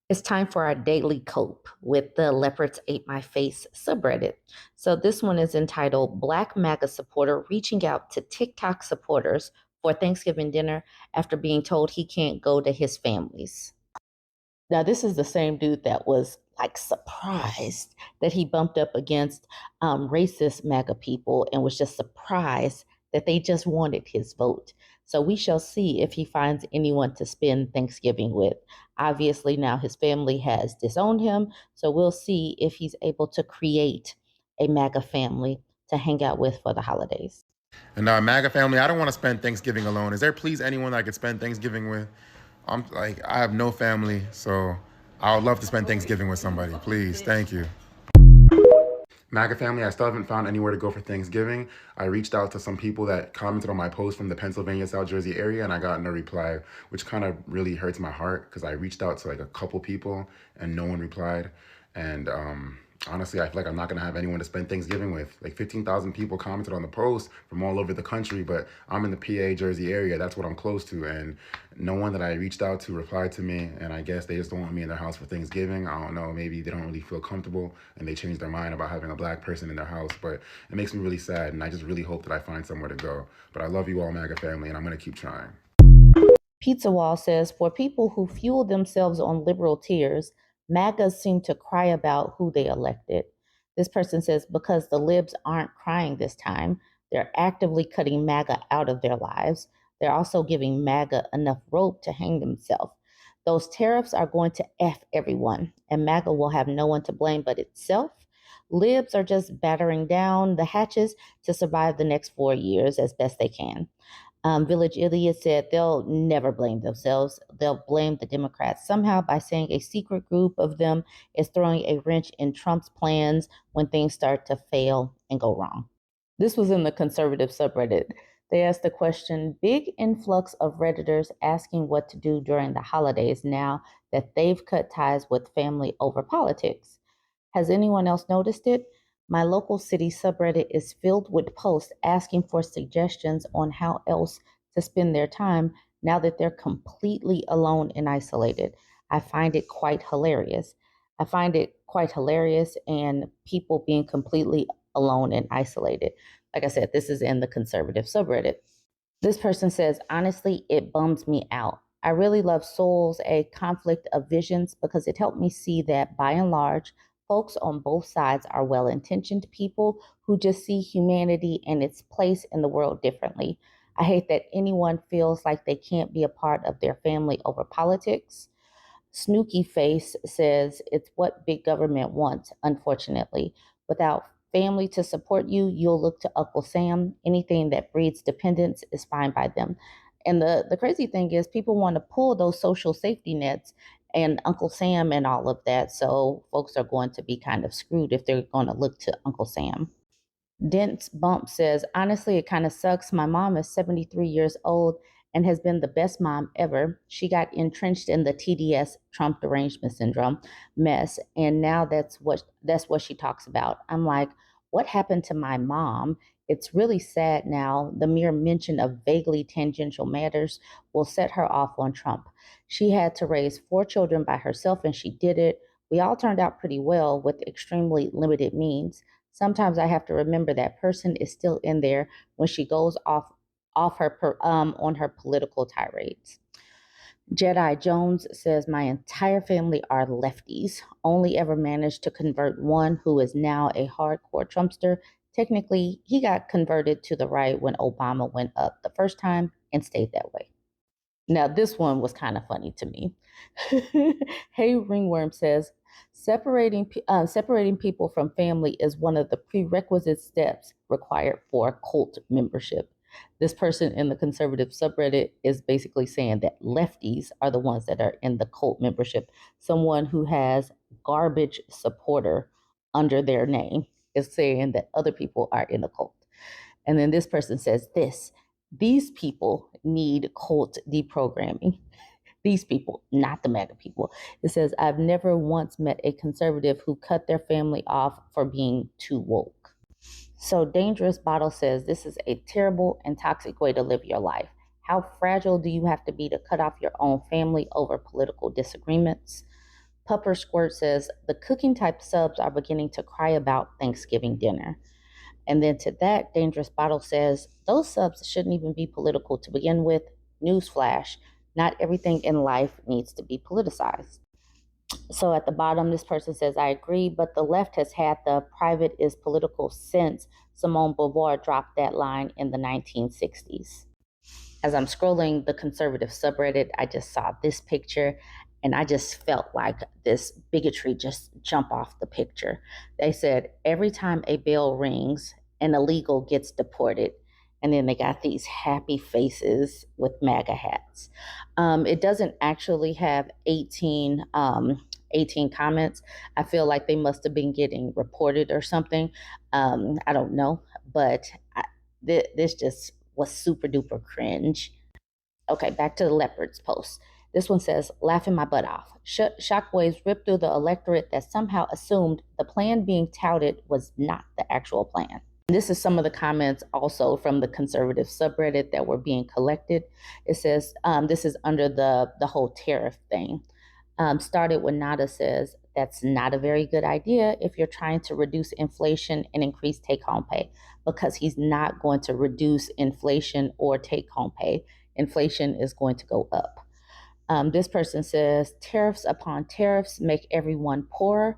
It's time for our daily cope with the Leopards Ate My Face subreddit. So this one is entitled Black MAGA Supporter Reaching Out to TikTok Supporters for Thanksgiving Dinner After Being Told He Can't Go to His Family's. Now, this is the same dude that was like surprised that he bumped up against racist MAGA people and was just surprised that they just wanted his vote. So we shall see if he finds anyone to spend Thanksgiving with. Obviously, now his family has disowned him. So we'll see if he's able to create a MAGA family to hang out with for the holidays. And MAGA family, I don't want to spend Thanksgiving alone. Is there please anyone that I could spend Thanksgiving with? I have no family, so I would love to spend Thanksgiving with somebody. Please, thank you. MAGA family, I still haven't found anywhere to go for Thanksgiving. I reached out to some people that commented on my post from the Pennsylvania, South Jersey area, and I got no reply, which kind of really hurts my heart because I reached out to like a couple people and no one replied. And honestly, I feel like I'm not going to have anyone to spend Thanksgiving with. Like 15,000 people commented on the post from all over the country, but I'm in the PA, Jersey area. That's what I'm close to. And no one that I reached out to replied to me. And I guess they just don't want me in their house for Thanksgiving. I don't know. Maybe they don't really feel comfortable and they changed their mind about having a black person in their house. But it makes me really sad. And I just really hope that I find somewhere to go. But I love you all, MAGA family, and I'm going to keep trying. Pizza Wall says, for people who fuel themselves on liberal tears, MAGAs seem to cry about who they elected. This person says, because the libs aren't crying this time, they're actively cutting MAGA out of their lives. They're also giving MAGA enough rope to hang themselves. Those tariffs are going to F everyone, and MAGA will have no one to blame but itself. Libs are just battering down the hatches to survive the next 4 years as best they can. Village Idiot said they'll never blame themselves. They'll blame the Democrats somehow by saying a secret group of them is throwing a wrench in Trump's plans when things start to fail and go wrong. This was in the conservative subreddit. They asked the question, big influx of Redditors asking what to do during the holidays now that they've cut ties with family over politics. Has anyone else noticed it? My local city subreddit is filled with posts asking for suggestions on how else to spend their time now that they're completely alone and isolated. I find it quite hilarious. I find it quite hilarious and people being completely alone and isolated. Like I said, this is in the conservative subreddit. This person says, honestly, it bums me out. I really love Souls, a conflict of visions, because it helped me see that by and large, folks on both sides are well intentioned people who just see humanity and its place in the world differently. I hate that anyone feels like they can't be a part of their family over politics. Snooky Face says it's what big government wants, unfortunately. Without family to support you, you'll look to Uncle Sam. Anything that breeds dependence is fine by them. And the crazy thing is, people want to pull those social safety nets and Uncle Sam and all of that. So folks are going to be kind of screwed if they're going to look to Uncle Sam. Dense Bump says, honestly, it kind of sucks. My mom is 73 years old and has been the best mom ever. She got entrenched in the TDS, Trump derangement syndrome mess, and now that's what she talks about. I'm like, what happened to my mom? It's really sad now. The mere mention of vaguely tangential matters will set her off on Trump. She had to raise 4 children by herself and she did it. We all turned out pretty well with extremely limited means. Sometimes I have to remember that person is still in there when she goes off her on her political tirades. Jedi Jones says my entire family are lefties. Only ever managed to convert one who is now a hardcore Trumpster. Technically, he got converted to the right when Obama went up the first time and stayed that way. Now, this one was kind of funny to me. Hey Ringworm says, separating people from family is one of the prerequisite steps required for cult membership. This person in the conservative subreddit is basically saying that lefties are the ones that are in the cult membership. Someone who has garbage supporter under their name is saying that other people are in a cult. And then this person says this, these people need cult deprogramming. These people, not the MAGA people. It says, I've never once met a conservative who cut their family off for being too woke. So Dangerous Bottle says, this is a terrible and toxic way to live your life. How fragile do you have to be to cut off your own family over political disagreements? Pupper Squirt says the cooking type subs are beginning to cry about Thanksgiving dinner. And then to that, Dangerous Bottle says those subs shouldn't even be political to begin with. Newsflash, not everything in life needs to be politicized. So at the bottom, this person says, I agree, but the left has had the private is political since Simone Beauvoir dropped that line in the 1960s. As I'm scrolling the conservative subreddit, I just saw this picture and I just felt like this bigotry just jump off the picture. They said every time a bell rings, an illegal gets deported. And then they got these happy faces with MAGA hats. It doesn't actually have 18 comments. I feel like they must have been getting reported or something. I don't know, but this just was super duper cringe. Okay, back to the Leopards post. This one says, laughing my butt off. Shockwaves ripped through the electorate that somehow assumed the plan being touted was not the actual plan. This is some of the comments also from the conservative subreddit that were being collected. It says, this is under the whole tariff thing. Started when Nada says, that's not a very good idea if you're trying to reduce inflation and increase take-home pay, because he's not going to reduce inflation or take-home pay. Inflation is going to go up. This person says, tariffs upon tariffs make everyone poorer.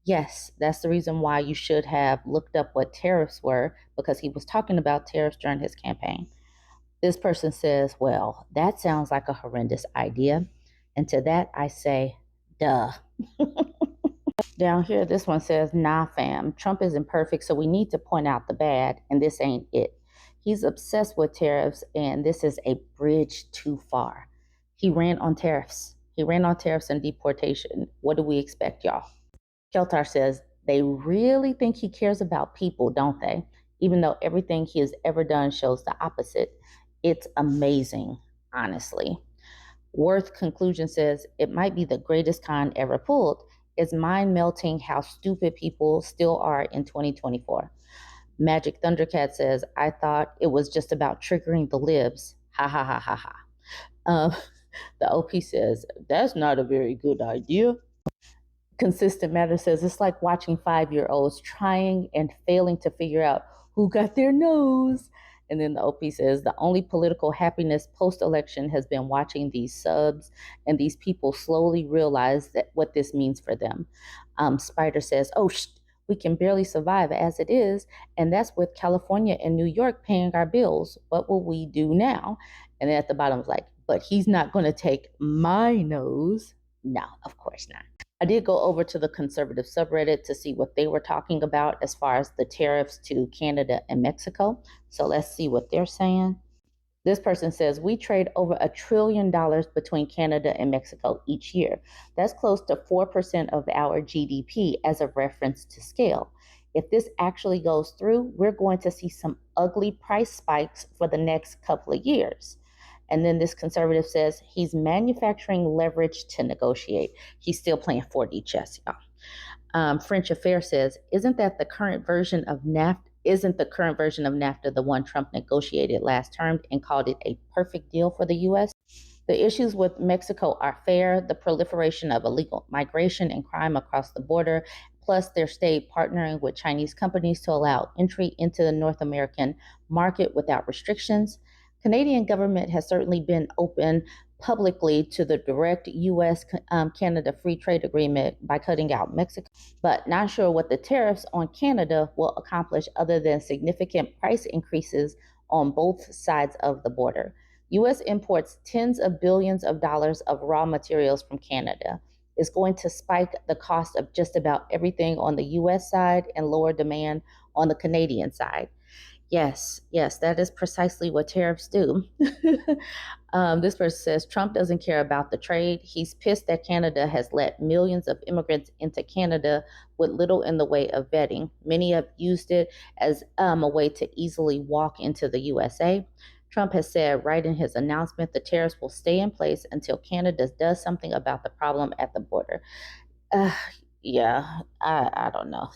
Yes, that's the reason why you should have looked up what tariffs were, because he was talking about tariffs during his campaign. This person says, well, that sounds like a horrendous idea. And to that, I say, duh. Down here, this one says, nah, fam, Trump isn't perfect, so we need to point out the bad, and this ain't it. He's obsessed with tariffs, and this is a bridge too far. He ran on tariffs. He ran on tariffs and deportation. What do we expect, y'all? Keltar says, they really think he cares about people, don't they? Even though everything he has ever done shows the opposite. It's amazing, honestly. Worth Conclusion says, it might be the greatest con ever pulled. It's mind melting how stupid people still are in 2024. Magic Thundercat says, I thought it was just about triggering the libs. Ha ha ha ha ha. The OP says, that's not a very good idea. Consistent Matter says, it's like watching 5-year-olds trying and failing to figure out who got their nose. And then the OP says, the only political happiness post-election has been watching these subs and these people slowly realize that what this means for them. Spider says, we can barely survive as it is, and that's with California and New York paying our bills. What will we do now? And then at the bottom is like, but he's not going to take my nose. No, of course not. I did go over to the conservative subreddit to see what they were talking about as far as the tariffs to Canada and Mexico. So let's see what they're saying. This person says, we trade over $1 trillion between Canada and Mexico each year. That's close to 4% of our GDP as a reference to scale. If this actually goes through, we're going to see some ugly price spikes for the next couple of years. And then this conservative says he's manufacturing leverage to negotiate. He's still playing 4D chess, y'all. French Affair says, isn't the current version of NAFTA the one Trump negotiated last term and called it a perfect deal for the U.S.? The issues with Mexico are fair, the proliferation of illegal migration and crime across the border, plus their state partnering with Chinese companies to allow entry into the North American market without restrictions. Canadian government has certainly been open publicly to the direct U.S.-Canada free trade agreement by cutting out Mexico, but not sure what the tariffs on Canada will accomplish other than significant price increases on both sides of the border. U.S. imports tens of billions of dollars of raw materials from Canada. Is going to spike the cost of just about everything on the U.S. side and lower demand on the Canadian side. Yes, that is precisely what tariffs do. This person says Trump doesn't care about the trade. He's pissed that Canada has let millions of immigrants into Canada with little in the way of vetting. Many have used it as a way to easily walk into the USA. Trump has said right in his announcement the tariffs will stay in place until Canada does something about the problem at the border. Yeah, I don't know.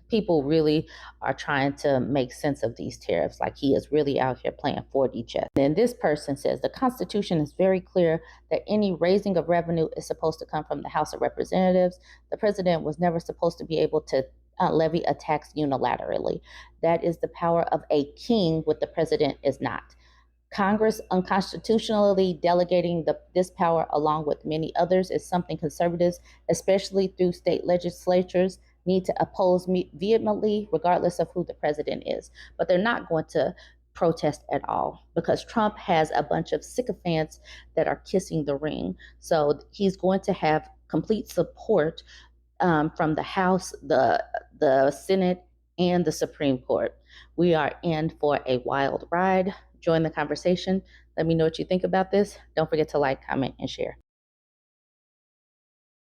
people really are trying to make sense of these tariffs. Like he is really out here playing 4D chess. And this person says the Constitution is very clear that any raising of revenue is supposed to come from the House of Representatives. The president was never supposed to be able to levy a tax unilaterally. That is the power of a king, what the president is not. Congress unconstitutionally delegating this power along with many others is something conservatives, especially through state legislatures, need to oppose vehemently, regardless of who the president is. But they're not going to protest at all because Trump has a bunch of sycophants that are kissing the ring. So he's going to have complete support from the House, the Senate, and the Supreme Court. We are in for a wild ride. Join the conversation. Let me know what you think about this. Don't forget to like, comment, and share.